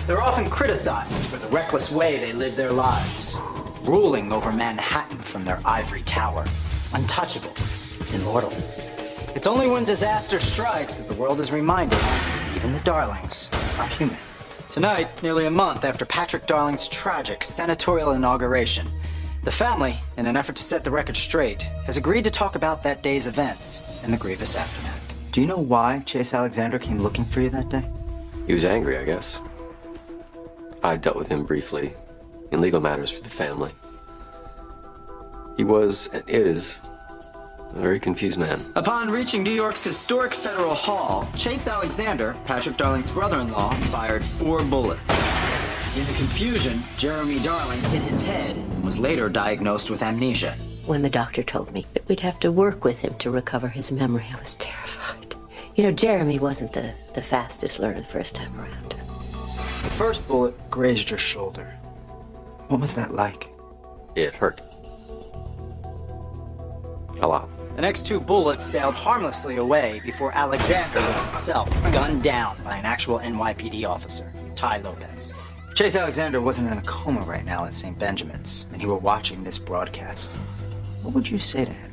They're often criticized for the reckless way they live their lives, ruling over Manhattan from their ivory tower, untouchable, immortal. It's only when disaster strikes that the world is reminded even the Darlings are human. Tonight, nearly a month after Patrick Darling's tragic senatorial inauguration, the family, in an effort to set the record straight, has agreed to talk about that day's events and the grievous aftermath. Do you know why Chase Alexander came looking for you that day? He was angry, I guess. I dealt with him briefly in legal matters for the family. He was and is a very confused man. Upon reaching New York's historic Federal Hall, Chase Alexander, Patrick Darling's brother-in-law, fired 4 bullets. In the confusion, Jeremy Darling hit his head and was later diagnosed with amnesia. When the doctor told me that we'd have to work with him to recover his memory, I was terrified. You know, Jeremy wasn't the fastest learner the first time around. The first bullet grazed your shoulder. What was that like? It hurt. A lot. The next 2 bullets sailed harmlessly away before Alexander was himself gunned down by an actual NYPD officer, Ty Lopez. If Chase Alexander wasn't in a coma right now at St. Benjamin's, and he were watching this broadcast, what would you say to him?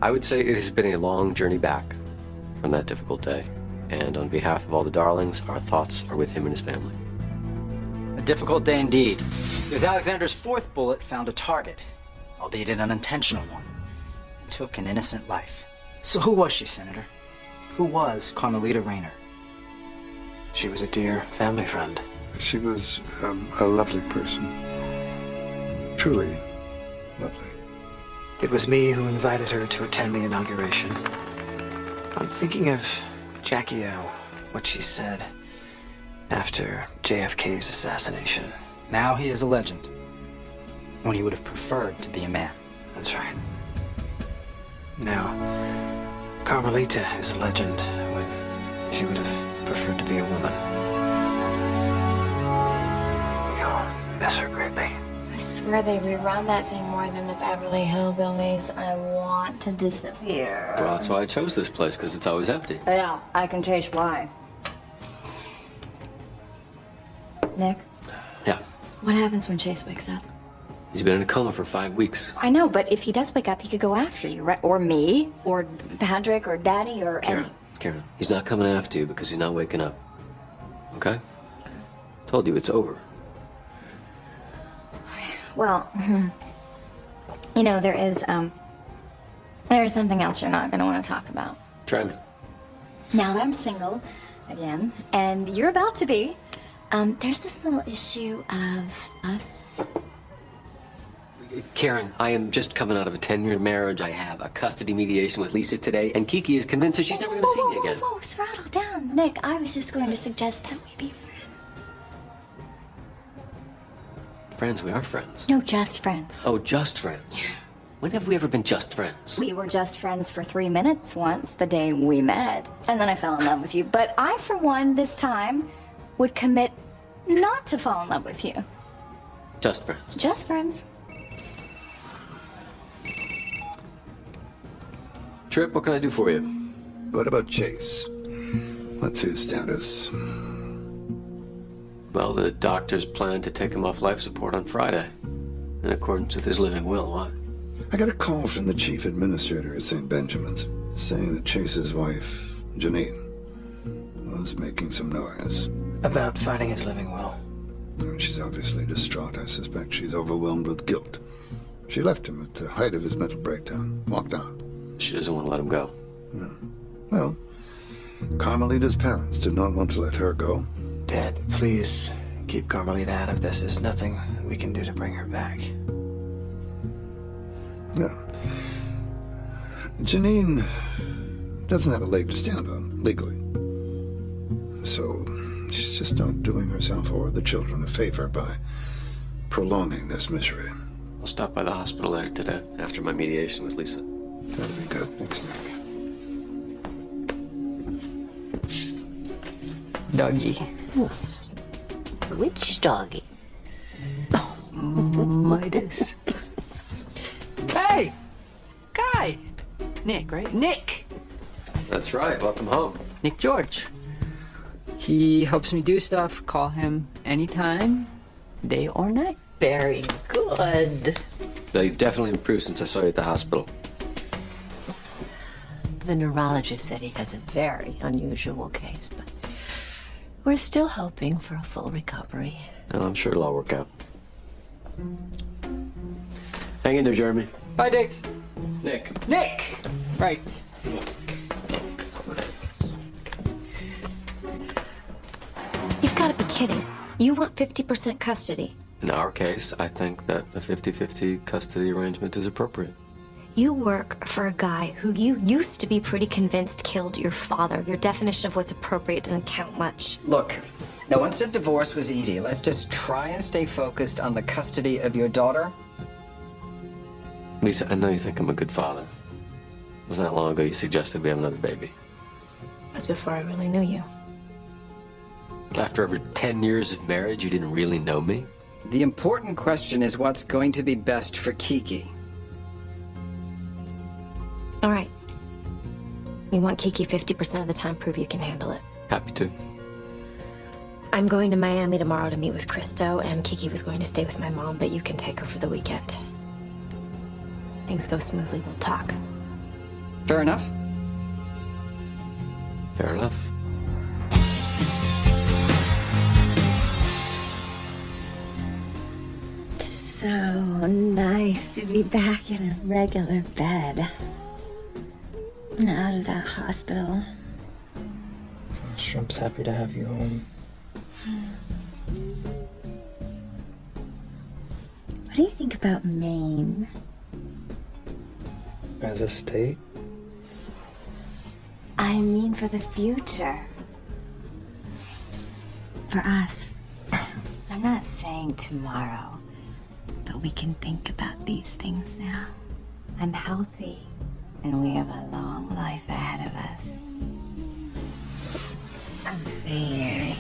I would say it has been a long journey back from that difficult day. And on behalf of all the Darlings, our thoughts are with him and his family. A difficult day indeed, because Alexander's 4th bullet found a target, albeit an unintentional one, and took an innocent life. So who was she, Senator? Who was Carmelita Rayner? She was a dear family friend. She was a lovely person. Truly lovely. It was me who invited her to attend the inauguration. I'm thinking of Jackie O, what she said after JFK's assassination. Now he is a legend, when he would have preferred to be a man. That's right. Now, Carmelita is a legend when she would have preferred to be a woman. We all miss her greatly. I swear they rerun that thing more than the Beverly Hillbillies. I want to disappear. Well, that's why I chose this place, because it's always empty. Yeah, I can taste why. Nick? Yeah. What happens when Chase wakes up? He's been in a coma for 5 weeks. I know, but if he does wake up, he could go after you, right? Or me, or Patrick, or Daddy, or Karen, he's not coming after you because he's not waking up. Okay? Told you it's over. Well, you know, there is something else you're not going to want to talk about. Try me. Now that I'm single again, and you're about to be, there's this little issue of us. Karen, I am just coming out of a 10-year marriage. I have a custody mediation with Lisa today, and Kiki is convinced that she's never going to see me again. Whoa, throttle down. Nick, I was just going to suggest that we be friends. Friends, we are friends. No, just friends. Oh, just friends. When have we ever been just friends? We were just friends for 3 minutes once, the day we met, and then I fell in love with you. But I, for one, this time, would commit not to fall in love with you. Just friends. Just friends. Trip, what can I do for you? What about Chase? What's his status? Well, the doctors plan to take him off life support on Friday, in accordance with his living will. Why? I got a call from the chief administrator at St. Benjamin's, saying that Chase's wife, Janine, was making some noise. About finding his living will. And she's obviously distraught. I suspect she's overwhelmed with guilt. She left him at the height of his mental breakdown, walked out. She doesn't want to let him go. Yeah. Well, Carmelita's parents did not want to let her go. Dad, please keep Carmelita out of this. There's nothing we can do to bring her back. Yeah. Janine doesn't have a leg to stand on, legally. So she's just not doing herself or the children a favor by prolonging this misery. I'll stop by the hospital later today, after my mediation with Lisa. That'll be good. Thanks, Nick. Doggy. Which doggy? Oh, Midas. Hey! Guy! Nick, right? Nick! That's right. Welcome home. Nick George. He helps me do stuff. Call him anytime, day or night. Very good. Though you've definitely improved since I saw you at the hospital. The neurologist said he has a very unusual case, but we're still hoping for a full recovery. Well, I'm sure it'll all work out. Hang in there, Jeremy. Bye, Dick. Nick. Nick! Right. You've got to be kidding. You want 50% custody. In our case, I think that a 50-50 custody arrangement is appropriate. You work for a guy who you used to be pretty convinced killed your father. Your definition of what's appropriate doesn't count much. Look, now once a divorce was easy, let's just try and stay focused on the custody of your daughter. Lisa, I know you think I'm a good father. It wasn't that long ago you suggested we have another baby. That was before I really knew you. After over 10 years of marriage, you didn't really know me? The important question is what's going to be best for Kiki. All right. You want Kiki 50% of the time, prove you can handle it. Happy to. I'm going to Miami tomorrow to meet with Christo, and Kiki was going to stay with my mom, but you can take her for the weekend. Things go smoothly, we'll talk. Fair enough? Fair enough. So nice to be back in a regular bed. Out of that hospital. Shrimp's happy to have you home. What do you think about Maine? As a state? I mean for the future. For us. I'm not saying tomorrow, but we can think about these things now. I'm healthy, and we have a long life ahead of us. A very,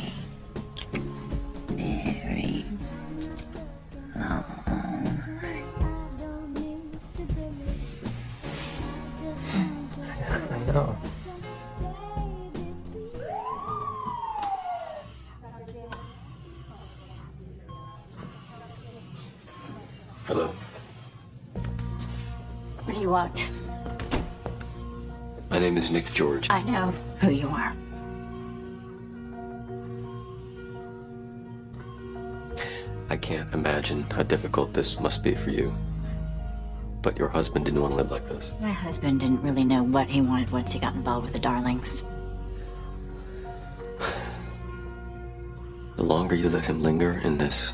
very long. I know. Hello. What do you want? My name is Nick George. I know who you are. I can't imagine how difficult this must be for you. But your husband didn't want to live like this. My husband didn't really know what he wanted once he got involved with the Darlings. The longer you let him linger in this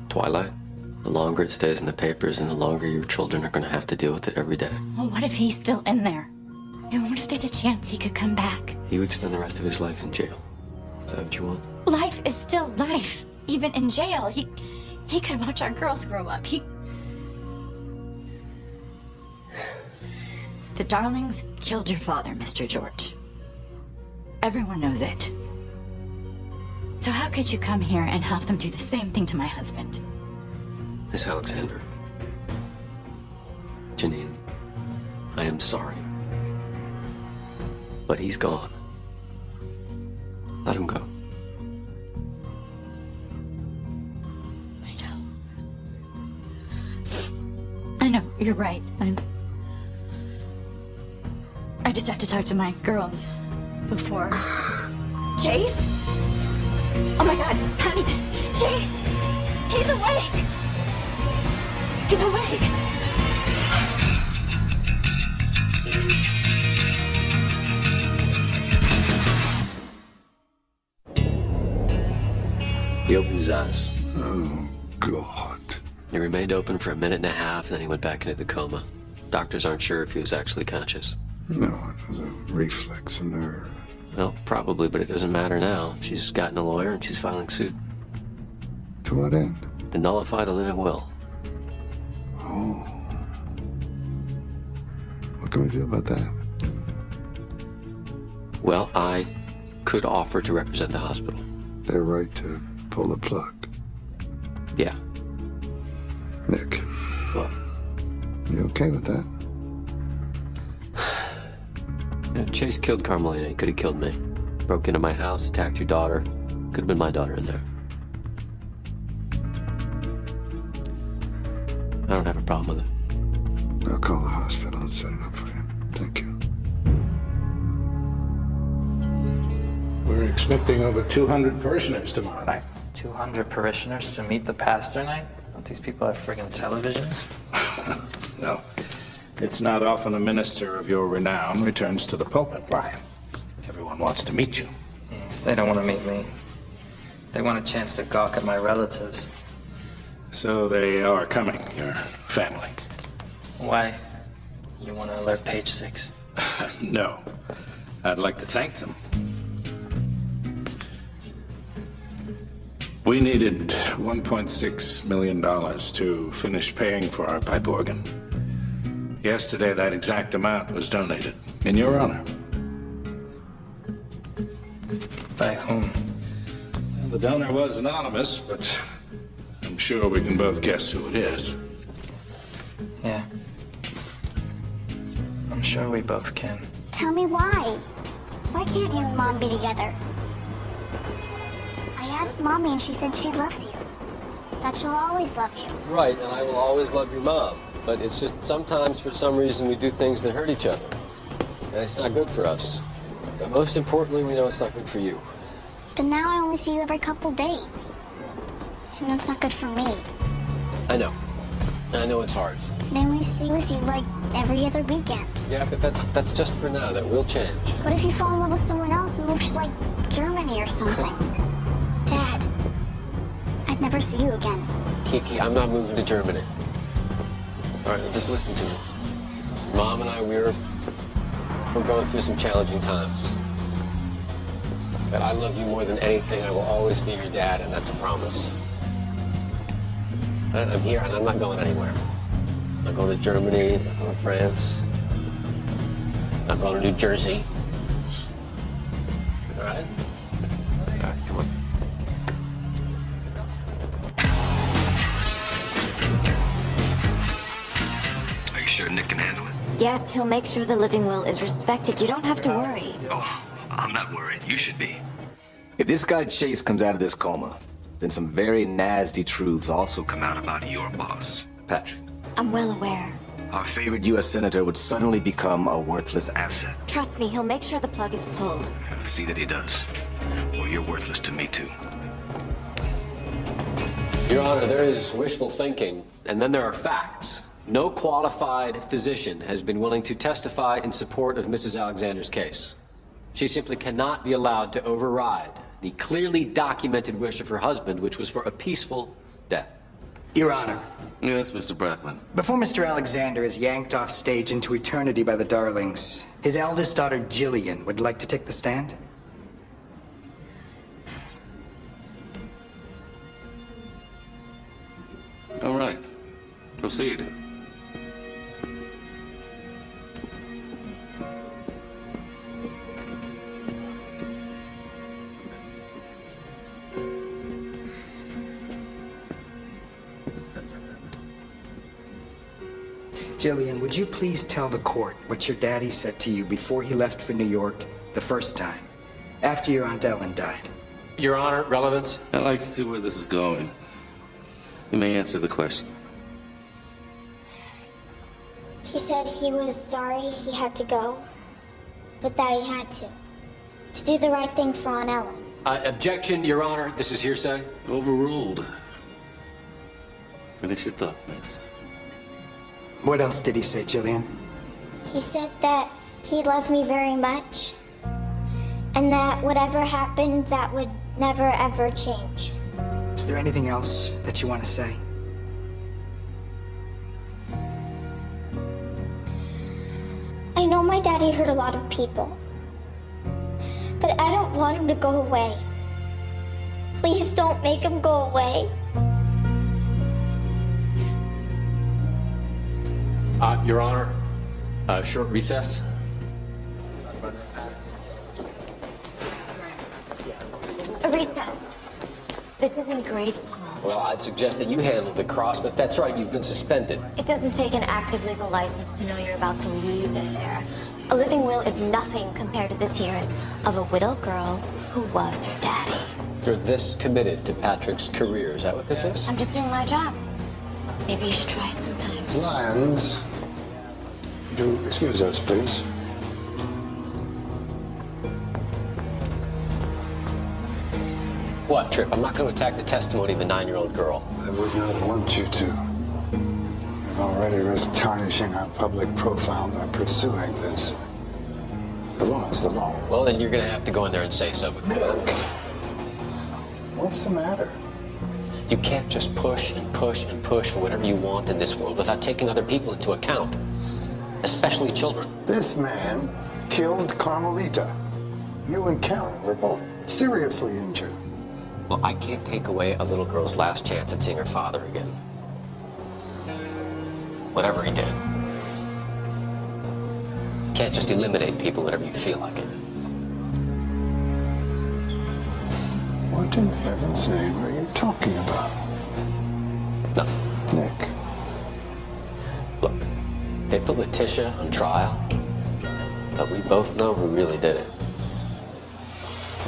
twilight, the longer it stays in the papers and the longer your children are going to have to deal with it every day. Well, what if he's still in there? And what if there's a chance he could come back? He would spend the rest of his life in jail. Is that what you want? Life is still life. Even in jail, he could watch our girls grow up. The Darlings killed your father, Mr. George. Everyone knows it. So how could you come here and help them do the same thing to my husband? Miss Alexander. Janine, I am sorry. But he's gone. Let him go. I know, you're right. I just have to talk to my girls before. Chase? Oh my god, honey, Chase! He's awake! He's awake! He opened his eyes. Oh, God. He remained open for a minute and a half, and then he went back into the coma. Doctors aren't sure if he was actually conscious. No, it was a reflex, a nerve. Well, probably, but it doesn't matter now. She's gotten a lawyer and she's filing suit To what end? to nullify the living will. Oh. What can we do about that? Well, I could offer to represent the hospital. Their right to pull the plug. Yeah. Nick, What? you okay with that? If Chase killed Carmelita, he could have killed me. Broke into my house, attacked your daughter. Could have been my daughter in there. I don't have a problem with it. I'll call the hospital and set it up for you. Thank you. We're expecting over 200 parishioners tomorrow night. 200 parishioners to meet the pastor night? Don't these people have friggin' televisions? No. It's not often a minister of your renown returns to the pulpit, Brian. Everyone wants to meet you. They don't want to meet me. They want a chance to gawk at my relatives. So they are coming, your family. Why? You want to alert Page 6? No. I'd like to thank them. We needed $1.6 million to finish paying for our pipe organ. Yesterday, that exact amount was donated, in your honor. By whom? Well, the donor was anonymous, but I'm sure we can both guess who it is. Yeah. I'm sure we both can. Tell me why. Why can't you and Mom be together? I asked Mommy and she said she loves you. That she'll always love you. Right, and I will always love your mom. But it's just sometimes, for some reason, we do things that hurt each other. And it's not good for us. But most importantly, we know it's not good for you. But now I only see you every couple days. And that's not good for me. I know. I know it's hard. I only see with you like every other weekend. Yeah, but that's just for now. That will change. What if you fall in love with someone else and move to like Germany or something? Dad, I'd never see you again. Kiki, I'm not moving to Germany. All right, just listen to me. Mom and I, we're going through some challenging times. But I love you more than anything. I will always be your dad, and that's a promise. I'm here, and I'm not going anywhere. I'm not going to Germany, I'm not going to France. I'm not going to New Jersey. All right? All right, come on. Are you sure Nick can handle it? Yes, he'll make sure the living will is respected. You don't have to worry. Oh, I'm not worried. You should be. If this guy Chase comes out of this coma, then some very nasty truths also come out About your boss. Patrick. I'm well aware. Our favorite U.S. senator would suddenly become a worthless asset. Trust me, he'll make sure the plug is pulled. See that he does. Or you're worthless to me, too. Your Honor, there is wishful thinking, and then there are facts. No qualified physician has been willing to testify in support of Mrs. Alexander's case. She simply cannot be allowed to override the clearly documented wish of her husband, which was for a peaceful death. Your Honor. Yes, Mr. Brackman. Before Mr. Alexander is yanked off stage into eternity by the Darlings, his eldest daughter, Jillian, would like to take the stand? All right. Proceed. Jillian, would you please tell the court what your daddy said to you before he left for New York the first time, after your Aunt Ellen died? Your Honor, relevance? I'd like to see where this is going. You may answer the question. He said he was sorry he had to go, but that he had to do the right thing for Aunt Ellen. Objection, Your Honor. This is hearsay. Overruled. Finish your thought, miss. What else did he say, Jillian? He said that he loved me very much, and that whatever happened, that would never ever change. Is there anything else that you want to say? I know my daddy hurt a lot of people, but I don't want him to go away. Please don't make him go away. Your Honor, short recess. A recess. This isn't grade school. Well, I'd suggest that you handle the cross, but that's right, you've been suspended. It doesn't take an active legal license to know you're about to lose it there. A living will is nothing compared to the tears of a widowed girl who loves her daddy. You're this committed to Patrick's career. Is that what this is? I'm just doing my job. Maybe you should try it sometime. Lions, do excuse us, please. What, Trip? I'm not going to attack the testimony of a 9-year-old girl. I would not want you to. You've already risked tarnishing our public profile by pursuing this. The law is the law. Well, then you're going to have to go in there and say so. What's the matter? You can't just push and push and push for whatever you want in this world without taking other people into account, especially children. This man killed Carmelita. You and Karen were both seriously injured. Well, I can't take away a little girl's last chance at seeing her father again. Whatever he did. You can't just eliminate people whenever you feel like it. What in heaven's name are you talking about? Nothing. Nick. Look, they put Letitia on trial, but we both know who really did it.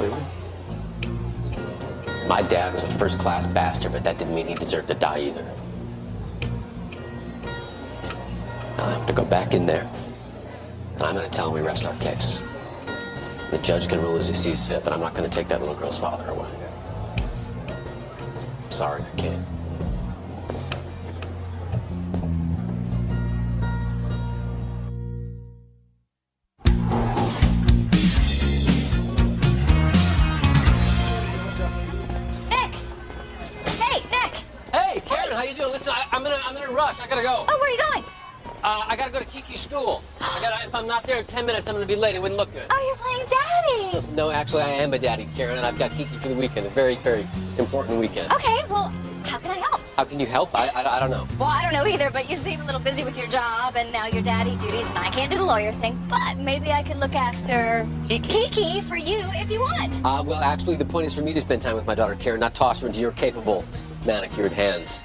Really? My dad was a first-class bastard, but that didn't mean he deserved to die either. Now I'm gonna go back in there, and I'm gonna tell him we rest our case. The judge can rule as he sees fit, but I'm not gonna take that little girl's father away. Sorry, I can't. How you doing? Listen, I'm in a rush. I gotta go. Oh, where are you going? I gotta go to Kiki's school. If I'm not there in 10 minutes, I'm gonna be late. It wouldn't look good. Oh, you're playing daddy. No, actually, I am a daddy, Karen, and I've got Kiki for the weekend. A very, very important weekend. Okay, well, how can I help? How can you help? I don't know. Well, I don't know either, but you seem a little busy with your job and now your daddy duties, and I can't do the lawyer thing, but maybe I can look after Kiki for you if you want. Well, actually, the point is for me to spend time with my daughter, Karen, not toss her into your capable, manicured hands.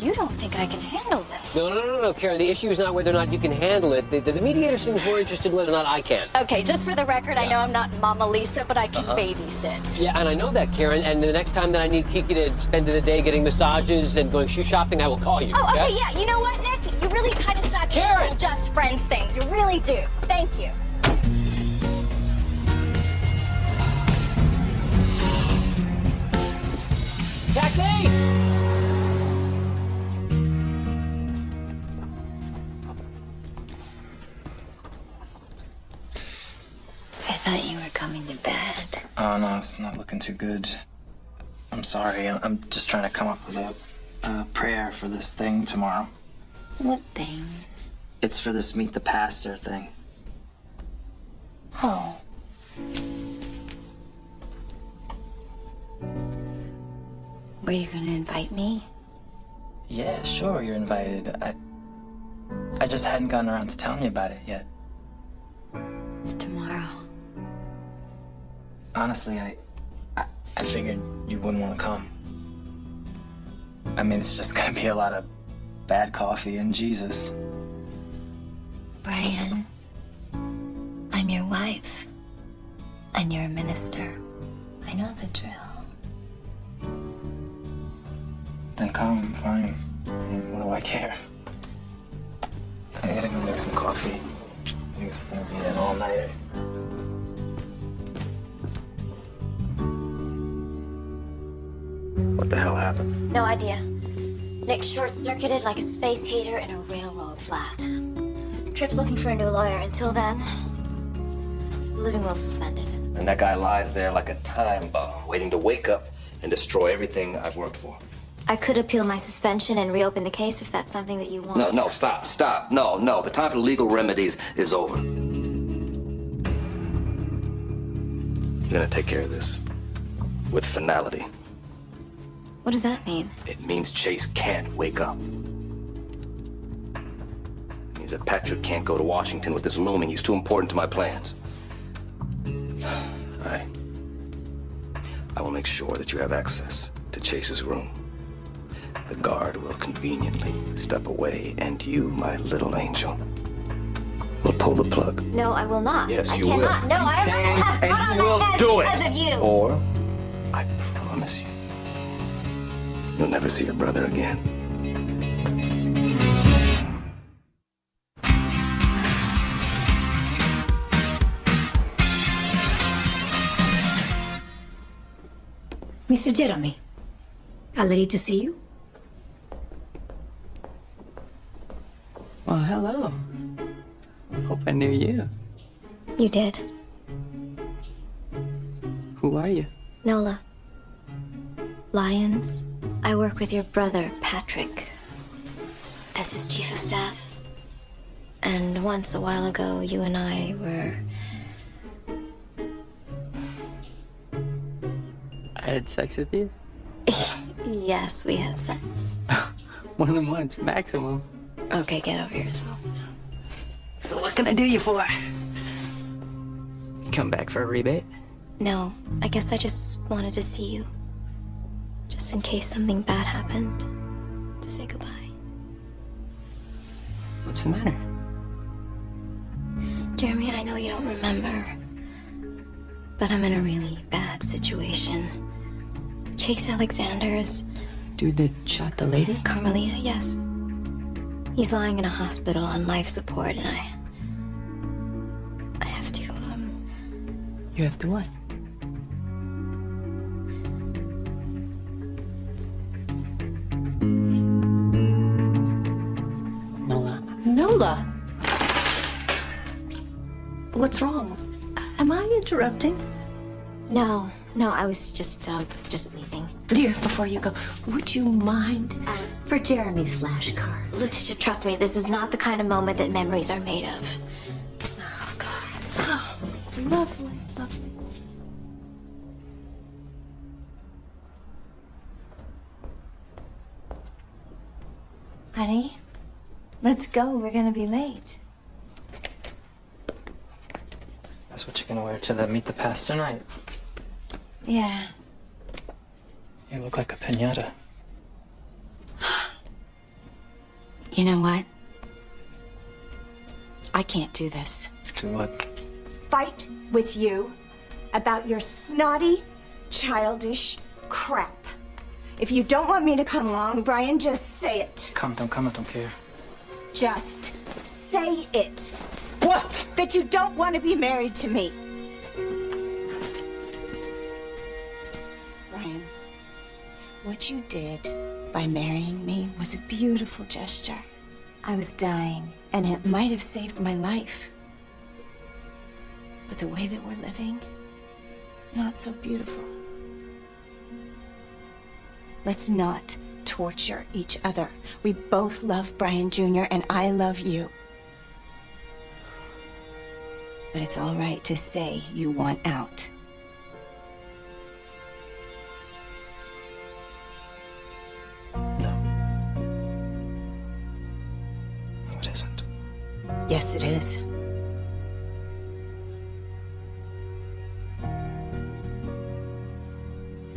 You don't think I can handle this? No, Karen. The issue is not whether or not you can handle it. The mediator seems more interested in whether or not I can. Okay, just for the record, I know I'm not Mama Lisa, but I can babysit. Yeah, and I know that, Karen. And the next time that I need Kiki to spend the day getting massages and going shoe shopping, I will call you. Oh, okay, yeah. You know what, Nick? You really kind of suck at the whole just friends thing. You really do. Thank you. Taxi! I thought you were coming to bed. Oh, no, it's not looking too good. I'm sorry. I'm just trying to come up with a prayer for this thing tomorrow. What thing? It's for this Meet the Pastor thing. Oh. Were you gonna invite me? Yeah, sure, you're invited. I just hadn't gotten around to telling you about it yet. It's tomorrow. Honestly, I figured you wouldn't want to come. I mean, it's just gonna be a lot of bad coffee and Jesus. Brian, I'm your wife. And you're a minister. I know the drill. Then come, fine. What do I care? I gotta go make some coffee. I think it's gonna be an all-nighter. What the hell happened? No idea. Nick short-circuited like a space heater in a railroad flat. Tripp's looking for a new lawyer. Until then, the living will's suspended. And that guy lies there like a time bomb, waiting to wake up and destroy everything I've worked for. I could appeal my suspension and reopen the case if that's something that you want. No, stop. No. The time for legal remedies is over. You're gonna take care of this. With finality. What does that mean? It means Chase can't wake up. It means that Patrick can't go to Washington with this looming. He's too important to my plans. All right. I will make sure that you have access to Chase's room. The guard will conveniently step away, and you, my little angel, will pull the plug. No, I will not. Yes, I you cannot. will. No, You I can, have and blood on you will my head do it. because of you. Or, I promise you, you'll never see your brother again. Mr. Jeremy, I'm ready to see you. Well, hello. Hope I knew you. You did. Who are you? Nola. Lyons. I work with your brother, Patrick, as his chief of staff. And once a while ago, you and I were... I had sex with you? Yes, we had sex. More than once, maximum. Okay, get over yourself. So what can I do you for? You come back for a rebate? No, I guess I just wanted to see you. Just in case something bad happened. To say goodbye. What's the matter? Jeremy, I know you don't remember, but I'm in a really bad situation. Chase Alexander is... Dude that shot the lady? Carmelita, yes. He's lying in a hospital on life support, and I have to, You have to what? Nola. Nola! What's wrong? Am I interrupting? No, I was just leaving. Dear, before you go, would you mind for Jeremy's flashcards? Letitia, trust me, this is not the kind of moment that memories are made of. Oh, God. Oh, lovely, lovely. Honey, let's go. We're gonna be late. That's what you're gonna wear to the Meet the Pastor night. Yeah. You look like a piñata. You know what? I can't do this. Do what? Fight with you about your snotty, childish crap. If you don't want me to come along, Brian, just say it. Come, don't come, I don't care. Just say it. What? That you don't want to be married to me. Brian, what you did by marrying me was a beautiful gesture. I was dying, and it might have saved my life. But the way that we're living, not so beautiful. Let's not torture each other. We both love Brian Jr., and I love you. But it's all right to say you want out. No, it isn't. Yes, it is.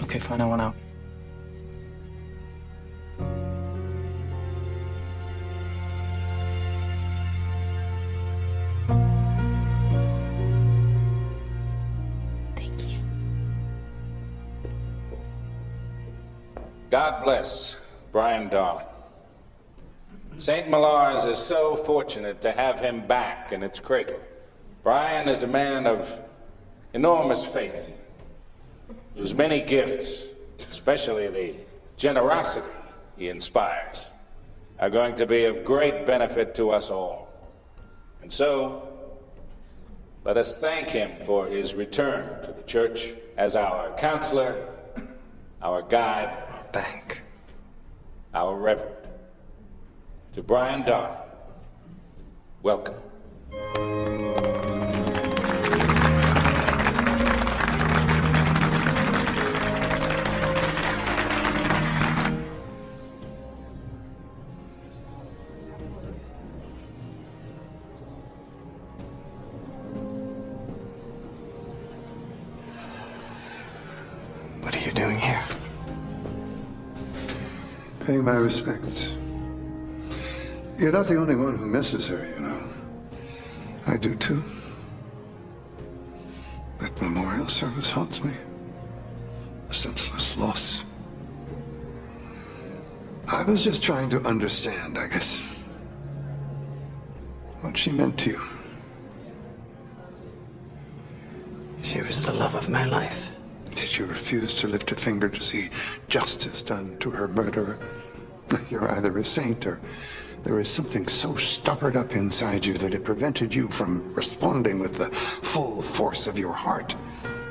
Okay, fine, I want out. God bless Brian Darling. St. Millar's is so fortunate to have him back in its cradle. Brian is a man of enormous faith, whose many gifts, especially the generosity he inspires, are going to be of great benefit to us all. And so, let us thank him for his return to the church as our counselor, our guide, Bank, our reverend. To Brian Darling, welcome. What are you doing here? Paying my respects. You're not the only one who misses her, you know. I do too. That memorial service haunts me. A senseless loss. I was just trying to understand, I guess, what she meant to you. She was the love of my life. Did you refuse to lift a finger to see justice done to her murderer? You're either a saint or there is something so stubborn up inside you that it prevented you from responding with the full force of your heart.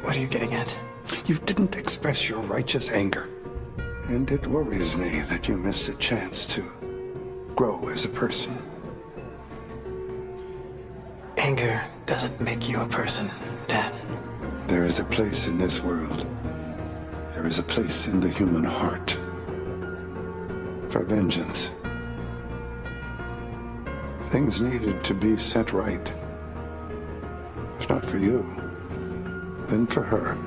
What are you getting at? You didn't express your righteous anger. And it worries me that you missed a chance to grow as a person. Anger doesn't make you a person, Dad. There is a place in this world. There is a place in the human heart for vengeance. Things needed to be set right. If not for you, then for her.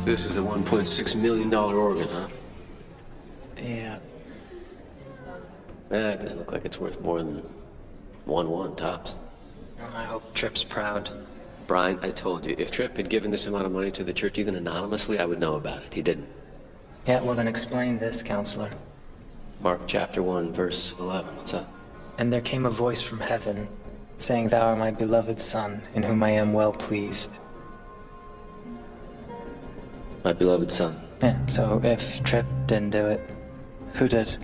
This is the $1.6 million organ, huh? Yeah. It doesn't look like it's worth more than 1-1 tops. I hope Tripp's proud. Brian, I told you, if Tripp had given this amount of money to the church even anonymously, I would know about it. He didn't. Yeah, well then explain this, counselor. Mark chapter 1, verse 11. What's up? And there came a voice from heaven, saying, "Thou art my beloved Son, in whom I am well pleased." My beloved son. Yeah, so if Tripp didn't do it, who did?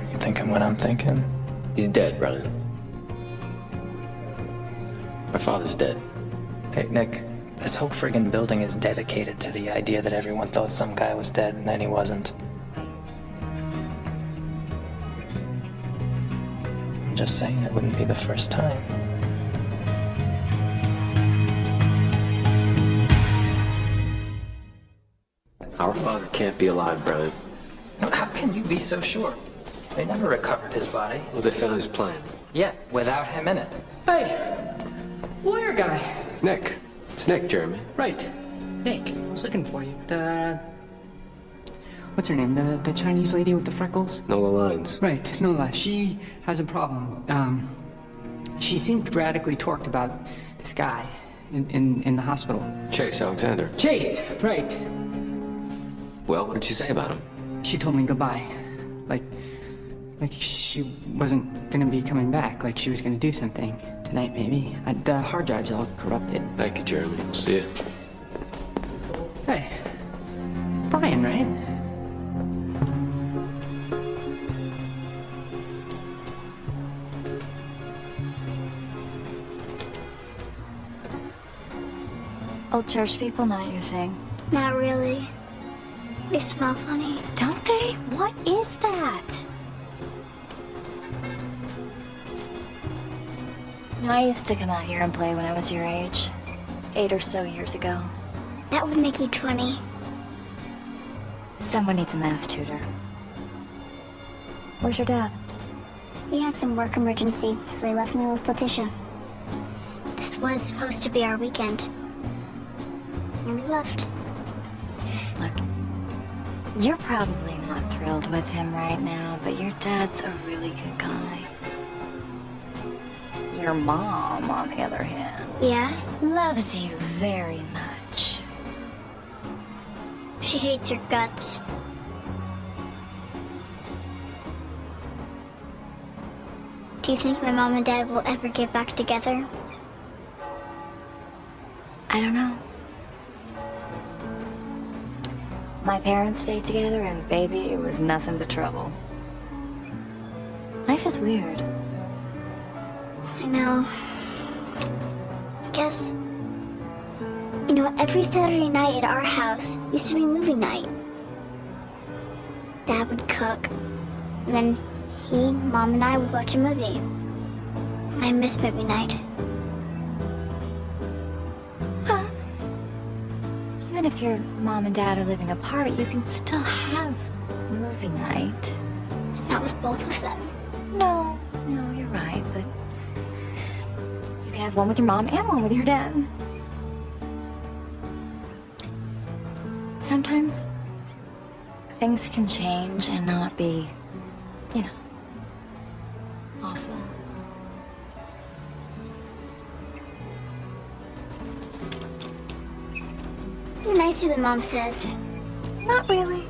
You thinking what I'm thinking? He's dead, Brian. Our father's dead. Hey, Nick, this whole friggin' building is dedicated to the idea that everyone thought some guy was dead and then he wasn't. I'm just saying it wouldn't be the first time. Our father can't be alive, Brian. How can you be so sure? They never recovered his body. Well, they found his plan. Yeah, without him in it. Hey! Lawyer guy! Nick. It's Nick, Jeremy. Right. Nick, I was looking for you. What's her name? The Chinese lady with the freckles? Nola Lines. Right, Nola. She has a problem. She seemed radically torqued about this guy in the hospital. Chase Alexander. Chase! Right. Well, what did she say about him? She told me goodbye. Like she wasn't gonna be coming back. Like she was gonna do something. Tonight, maybe. The hard drive's all corrupted. Thank you, Jeremy. We'll see you. Hey. Brian, right? Old church people, not your thing. Not really. They smell funny. Don't they? What is that? You know, I used to come out here and play when I was your age. 8 or so years ago. That would make you 20. Someone needs a math tutor. Where's your dad? He had some work emergency, so he left me with Letitia. This was supposed to be our weekend. And we left. Look, you're probably not thrilled with him right now, but your dad's a really good guy. Your mom, on the other hand, Yeah? loves you very much. She hates your guts. Do you think my mom and dad will ever get back together? I don't know. My parents stayed together, and baby, it was nothing but trouble. Life is weird. I know. I guess... You know, every Saturday night at our house used to be movie night. Dad would cook, and then Mom, and I would watch a movie. I miss movie night. Well, even if your mom and dad are living apart, you can still have movie night. Not with both of them. No, you're right, but you can have one with your mom and one with your dad. Sometimes things can change and not be, you know, awful. You're nicer than Mom says. Not really.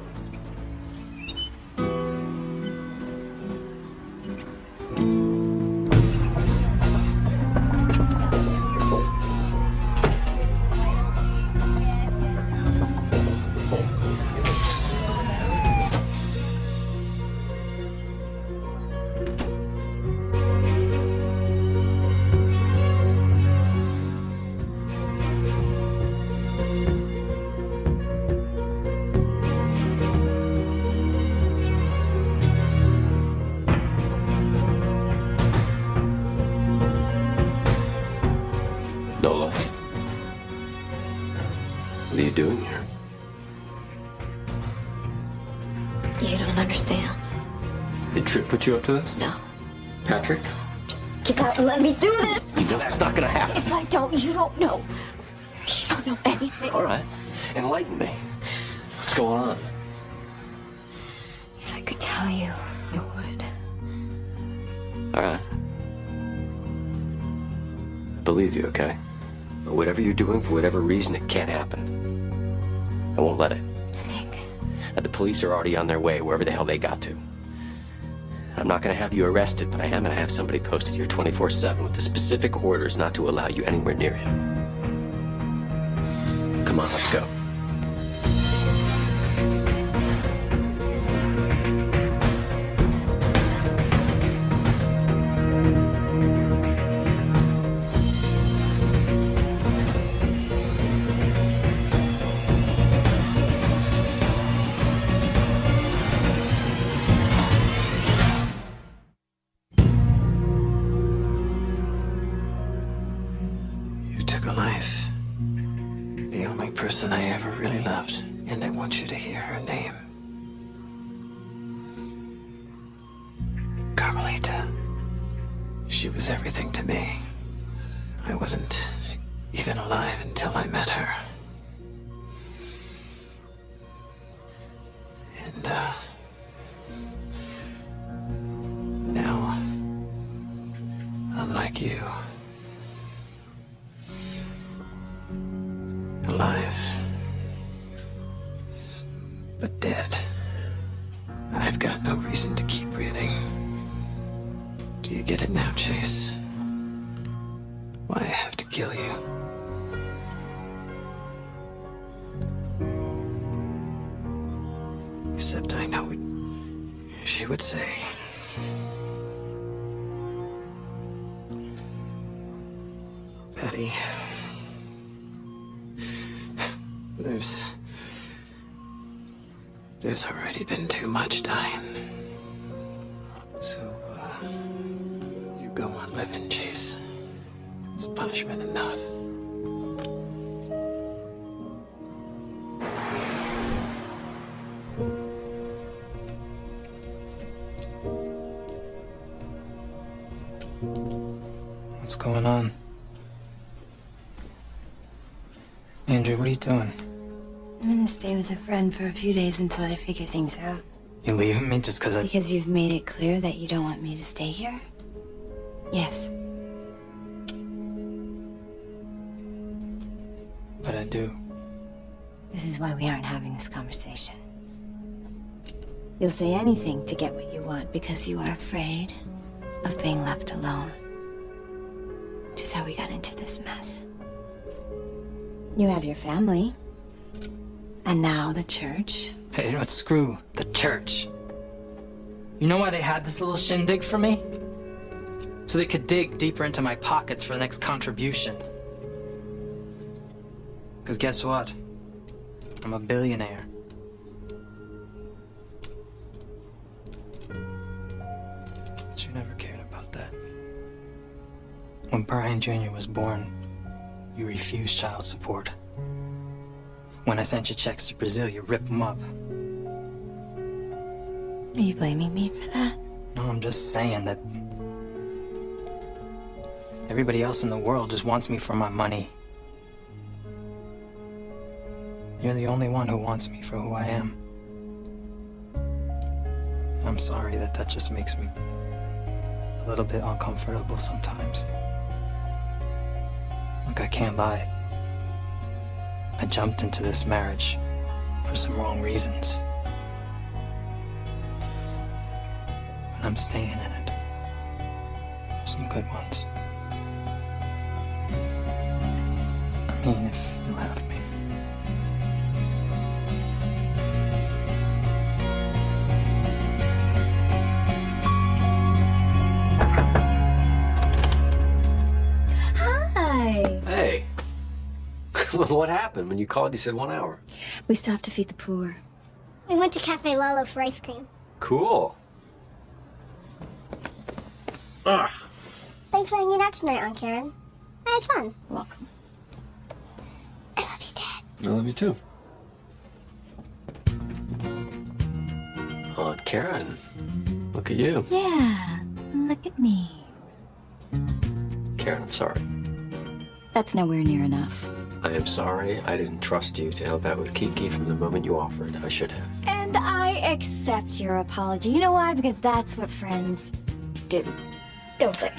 Nola, what are you doing here? You don't understand. Did Tripp put you up to this? No. Patrick? Just get out and let me do this! You know that's not gonna happen. If I don't, you don't know. You don't know anything. All right, enlighten me. What's going on? If I could tell you, you would. All right. I believe you, okay? But whatever you're doing, for whatever reason, it can't happen. I won't let it. Nick. The police are already on their way, wherever the hell they got to. I'm not gonna have you arrested, but I am gonna have somebody posted here 24/7 with the specific orders not to allow you anywhere near him. Come on, let's go. You took a life. The only person I ever really loved, and I want you to hear her name. Carmelita. She was everything to me. I wasn't even alive until I met her. And, now, unlike you, alive, but dead. I've got no reason to keep breathing. Do you get it now, Chase? Why I have to kill you? Except I know what she would say. Patty. There's already been too much dying. So, you go on living, Chase. Is punishment enough? What's going on? Andrew, what are you doing? I'm gonna stay with a friend for a few days until I figure things out. You leaving me just because I... Because you've made it clear that you don't want me to stay here? Yes. But I do. This is why we aren't having this conversation. You'll say anything to get what you want because you are afraid of being left alone. Which is how we got into this mess. You have your family. And now the church. Hey, you know what? Screw the church. You know why they had this little shindig for me? So they could dig deeper into my pockets for the next contribution. Because guess what? I'm a billionaire. But you never cared about that. When Brian Jr. was born, you refused child support. When I sent you checks to Brazil, you ripped them up. Are you blaming me for that? No, I'm just saying that everybody else in the world just wants me for my money. You're the only one who wants me for who I am. And I'm sorry that just makes me a little bit uncomfortable sometimes. Look, I can't lie. I jumped into this marriage for some wrong reasons. But I'm staying in it. For some good ones. I mean, if you'll have me. Hi. Hey. What happened? When you called, you said 1 hour. We stopped to feed the poor. We went to Cafe Lalo for ice cream. Cool. Ugh. Thanks for hanging out tonight, Aunt Karen. I had fun. Welcome. I love you, Dad. I love you too. Aunt Karen, look at you. Yeah, look at me. Karen, I'm sorry. That's nowhere near enough. I am sorry I didn't trust you to help out with Kiki from the moment you offered. I should have. And I accept your apology. You know why? Because that's what friends do. Don't they?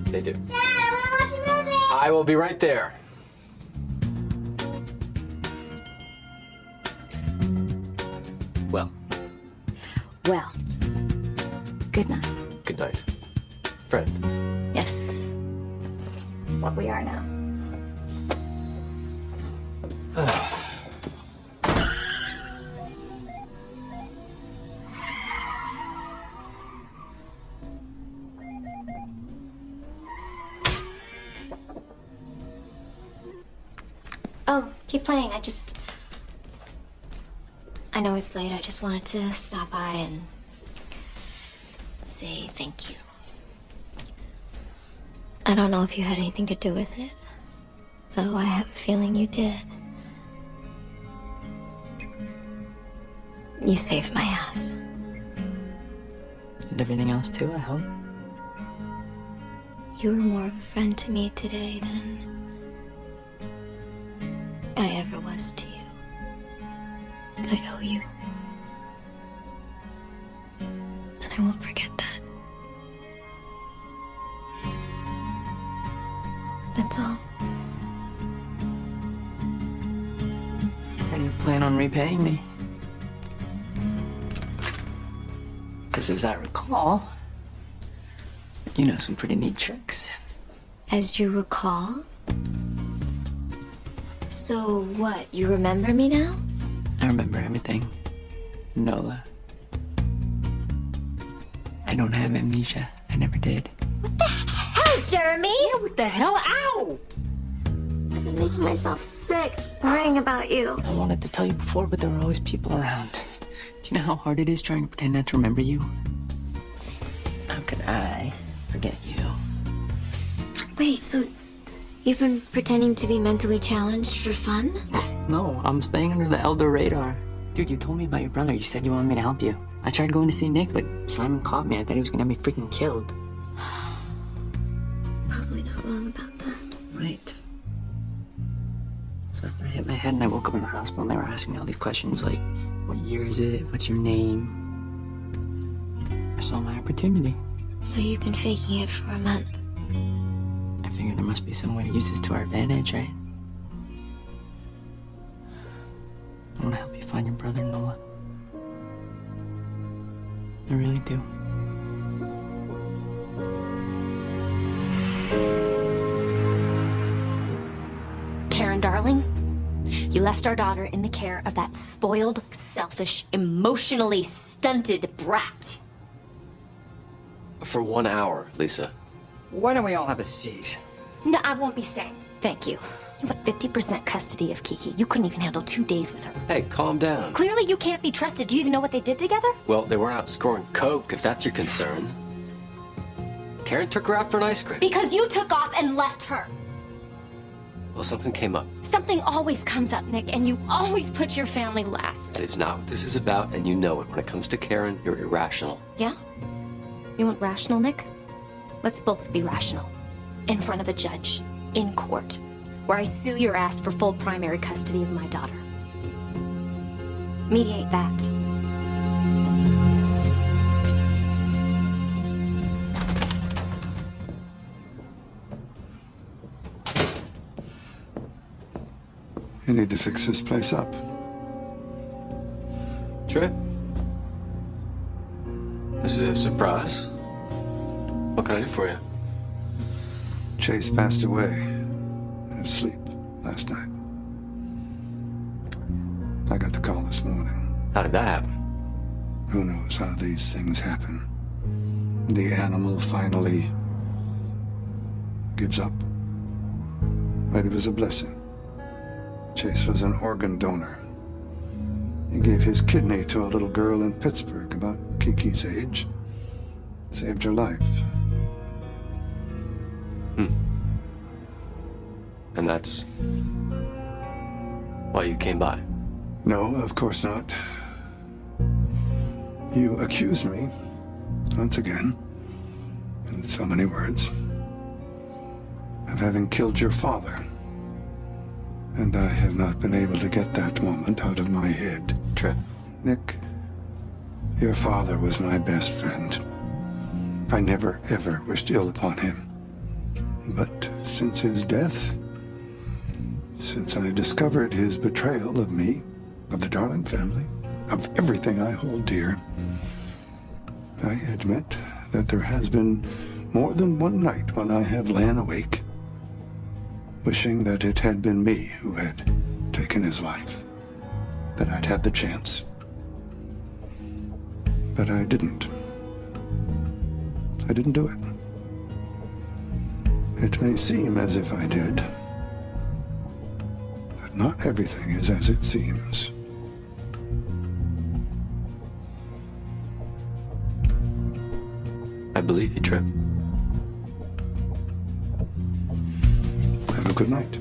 They do. Dad, I want to watch a movie. I will be right there. Well, Well, good night. good night. Friend. Yes, that's what we are now. Oh, keep playing. I know it's late. I just wanted to stop by and say thank you. I don't know if you had anything to do with it, though I have a feeling you did. You saved my ass. And everything else too, I hope. You were more of a friend to me today than I ever was to you. I owe you. And I won't forget that. That's all. How do you plan on repaying me? Because as I recall, you know some pretty neat tricks. As you recall? So what, you remember me now? I remember everything. Nola. I don't have amnesia. I never did. Hell, Jeremy! Yeah, what the hell? Ow! I've been making myself sick worrying about you. I wanted to tell you before, but there were always people around. Do you know how hard it is trying to pretend not to remember you? How could I forget you? Wait, so you've been pretending to be mentally challenged for fun? No, I'm staying under the elder radar. Dude, you told me about your brother. You said you wanted me to help you. I tried going to see Nick, but Simon caught me. I thought he was gonna have me freaking killed. Probably not wrong about that. Right. So after I hit my head and I woke up in the hospital and they were asking me all these questions like, what year is it? What's your name? I saw my opportunity. So you've been faking it for a month? I figured there must be some way to use this to our advantage, right? I want to help you find your brother, Nola. I really do. Karen, darling, you left our daughter in the care of that spoiled, selfish, emotionally stunted brat. For 1 hour, Lisa. Why don't we all have a seat? No, I won't be staying. Thank you. You have 50% custody of Kiki. You couldn't even handle 2 days with her. Hey, calm down. Clearly you can't be trusted. Do you even know what they did together? Well, they weren't out scoring coke, if that's your concern. Karen took her out for an ice cream. Because you took off and left her. Well, something came up. Something always comes up, Nick, and you always put your family last. It's not what this is about, and you know it. When it comes to Karen, you're irrational. Yeah? You want rational, Nick? Let's both be rational. In front of a judge. In court. Where I sue your ass for full primary custody of my daughter. Mediate that. You need to fix this place up. Trip? This is a surprise. What can I do for you? Chase passed away in his sleep last night. I got the call this morning. How did that happen? Who knows how these things happen? The animal finally gives up. But it was a blessing. Chase was an organ donor. He gave his kidney to a little girl in Pittsburgh about Kiki's age. Saved her life. And that's why you came by? No, of course not. You accuse me, once again, in so many words, of having killed your father. And I have not been able to get that moment out of my head. Trip. Nick, your father was my best friend. I never, ever wished ill upon him. But since his death, since I discovered his betrayal of me, of the Darling family, of everything I hold dear, I admit that there has been more than one night when I have lain awake, wishing that it had been me who had taken his life, that I'd had the chance. But I didn't. I didn't do it. It may seem as if I did, but not everything is as it seems. I believe you, Trip. Have a good night.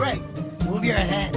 Greg, move your head.